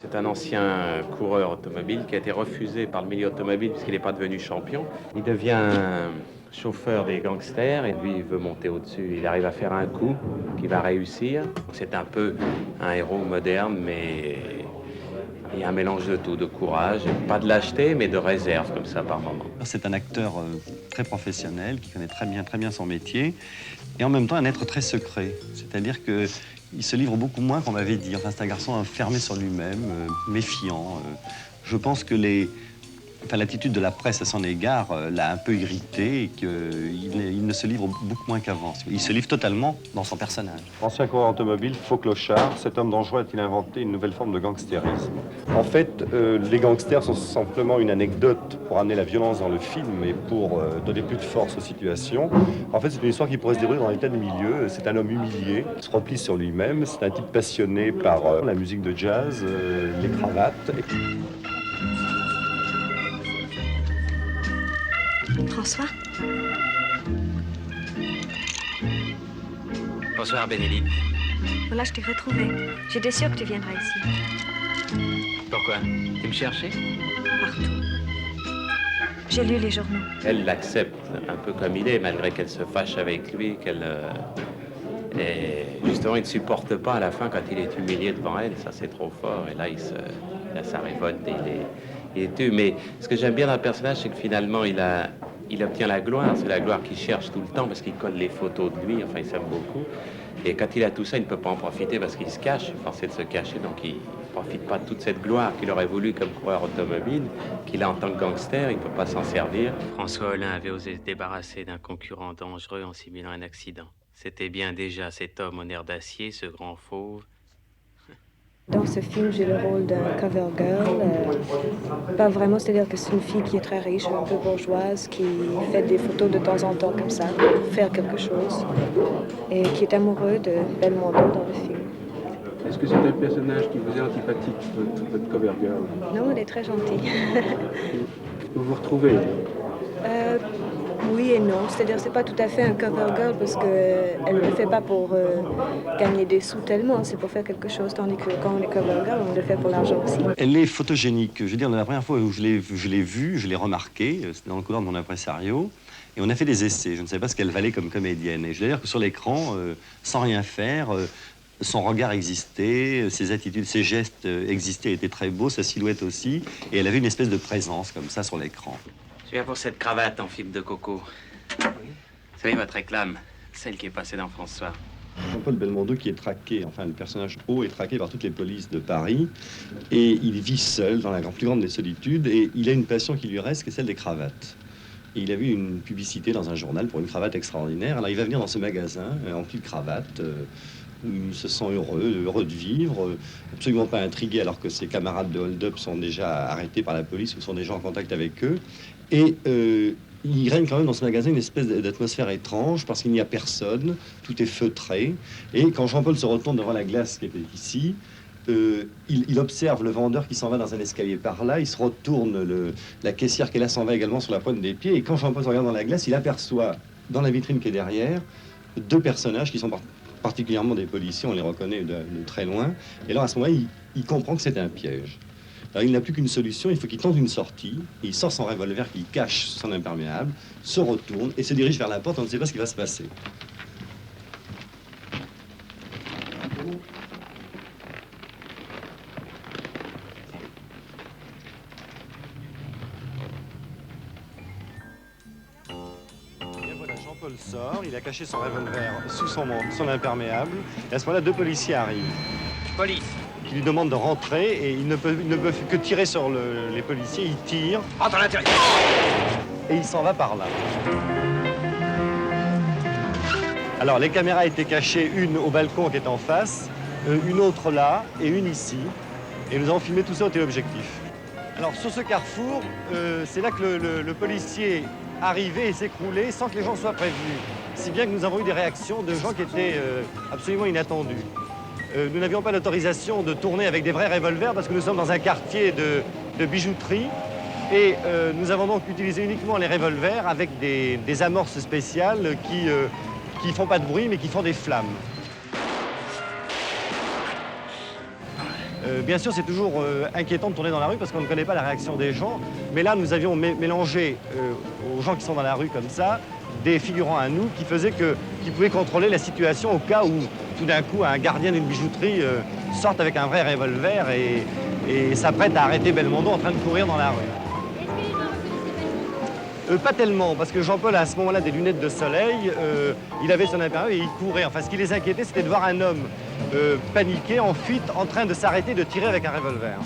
C'est un ancien coureur automobile qui a été refusé par le milieu automobile puisqu'il n'est pas devenu champion. Il devient chauffeur des gangsters et lui il veut monter au-dessus. Il arrive à faire un coup qui va réussir. C'est un peu un héros moderne, mais il y a un mélange de tout, de courage, pas de lâcheté, mais de réserve comme ça par moment. C'est un acteur très professionnel qui connaît très bien son métier et en même temps un être très secret. C'est-à-dire que il se livre beaucoup moins qu'on m'avait dit. Enfin, c'est un garçon fermé sur lui-même, méfiant. Je pense que l'attitude de la presse à son égard l'a un peu irrité et qu'il ne se livre beaucoup moins qu'avant. Il se livre totalement dans son personnage. Ancien coureur automobile, faux clochard, cet homme dangereux a-t-il inventé une nouvelle forme de gangstérisme? En fait, les gangsters sont simplement une anecdote pour amener la violence dans le film et pour donner plus de force aux situations. En fait, c'est une histoire qui pourrait se dérouler dans un tas de milieux. C'est un homme humilié, il se replie sur lui-même. C'est un type passionné par la musique de jazz, les cravates. François? Bonsoir, Bénédicte. Voilà, je t'ai retrouvé. J'étais sûre que tu viendrais ici. Pourquoi? Tu me cherchais? Partout. J'ai lu les journaux. Elle l'accepte un peu comme il est, malgré qu'elle se fâche avec lui, et justement, il ne supporte pas à la fin quand il est humilié devant elle. Ça, c'est trop fort. Et là, il a sa révolte et il est tue. Mais ce que j'aime bien dans le personnage, c'est que finalement, il obtient la gloire. C'est la gloire qu'il cherche tout le temps parce qu'il colle les photos de lui. Enfin, il s'aime beaucoup. Et quand il a tout ça, il ne peut pas en profiter parce qu'il se cache, forcé de se cacher. Donc, il ne profite pas de toute cette gloire qu'il aurait voulu comme coureur automobile, qu'il a en tant que gangster. Il ne peut pas s'en servir. François Hollin avait osé se débarrasser d'un concurrent dangereux en simulant un accident. C'était bien déjà cet homme au nerf d'acier, ce grand fauve. Dans ce film, j'ai le rôle d'un cover girl. Pas vraiment, c'est-à-dire que c'est une fille qui est très riche, un peu bourgeoise, qui fait des photos de temps en temps comme ça, pour faire quelque chose, et qui est amoureux de Belmondo dans le film. Est-ce que c'est un personnage qui vous est antipathique, votre cover girl? Non, elle est très gentille. Vous vous retrouvez? Oui et non, c'est-à-dire c'est pas tout à fait un cover girl parce qu'elle ne le fait pas pour gagner des sous tellement, c'est pour faire quelque chose, tandis que quand on est cover girl, on le fait pour l'argent aussi. Elle est photogénique. Je veux dire, la première fois où je l'ai vue, je l'ai remarquée, c'était dans le couloir de mon impresario, et on a fait des essais. Je ne savais pas ce qu'elle valait comme comédienne. Et je dois dire que sur l'écran, sans rien faire, son regard existait, ses attitudes, ses gestes existaient, étaient très beaux, sa silhouette aussi, et elle avait une espèce de présence comme ça sur l'écran. Je viens pour cette cravate en fibre de coco. Vous savez, votre réclame, celle qui est passée dans François. Jean-Paul Belmondo qui est traqué, enfin le personnage haut est traqué par toutes les polices de Paris et il vit seul dans la plus grande des solitudes et il a une passion qui lui reste, qui est celle des cravates. Et il a vu une publicité dans un journal pour une cravate extraordinaire. Alors il va venir dans ce magasin rempli de cravates. Où il se sent heureux de vivre, absolument pas intrigué alors que ses camarades de hold-up sont déjà arrêtés par la police ou sont déjà en contact avec eux. Et il règne quand même dans ce magasin une espèce d'atmosphère étrange parce qu'il n'y a personne, tout est feutré. Et quand Jean-Paul se retourne devant la glace qui était ici, il observe le vendeur qui s'en va dans un escalier par là, il se retourne, la caissière qui est là s'en va également sur la pointe des pieds. Et quand Jean-Paul se regarde dans la glace, il aperçoit dans la vitrine qui est derrière deux personnages qui sont particulièrement des policiers, on les reconnaît de très loin. Et alors à ce moment-là, il comprend que c'est un piège. Alors il n'a plus qu'une solution, il faut qu'il tente une sortie, et il sort son revolver qu'il cache sous son imperméable, se retourne et se dirige vers la porte, on ne sait pas ce qui va se passer. Jean-Paul sort, il a caché son revolver sous son imperméable, et à ce moment-là, deux policiers arrivent. Police! Qui lui demandent de rentrer, et il ne peut que tirer sur les policiers, il tire. Entre à l'intérieur! Et il s'en va par là. Alors, les caméras étaient cachées, une au balcon qui est en face, une autre là, et une ici. Et nous avons filmé tout ça au téléobjectif. Alors, sur ce carrefour, c'est là que le policier arriver et s'écrouler sans que les gens soient prévenus. Si bien que nous avons eu des réactions de gens qui étaient absolument inattendus. Nous n'avions pas l'autorisation de tourner avec des vrais revolvers parce que nous sommes dans un quartier de bijouterie et nous avons donc utilisé uniquement les revolvers avec des amorces spéciales qui font pas de bruit mais qui font des flammes. Bien sûr, c'est toujours inquiétant de tourner dans la rue parce qu'on ne connaît pas la réaction des gens. Mais là, nous avions mélangé aux gens qui sont dans la rue comme ça, des figurants à nous qui pouvaient contrôler la situation au cas où, tout d'un coup, un gardien d'une bijouterie sorte avec un vrai revolver et s'apprête à arrêter Belmondo en train de courir dans la rue. Est-ce que les gens reconnaissaient pas Pas tellement, parce que Jean-Paul a à ce moment-là des lunettes de soleil, il avait son imperméable et il courait. Enfin, ce qui les inquiétait, c'était de voir un homme paniqué, en fuite, en train de s'arrêter, de tirer avec un revolver.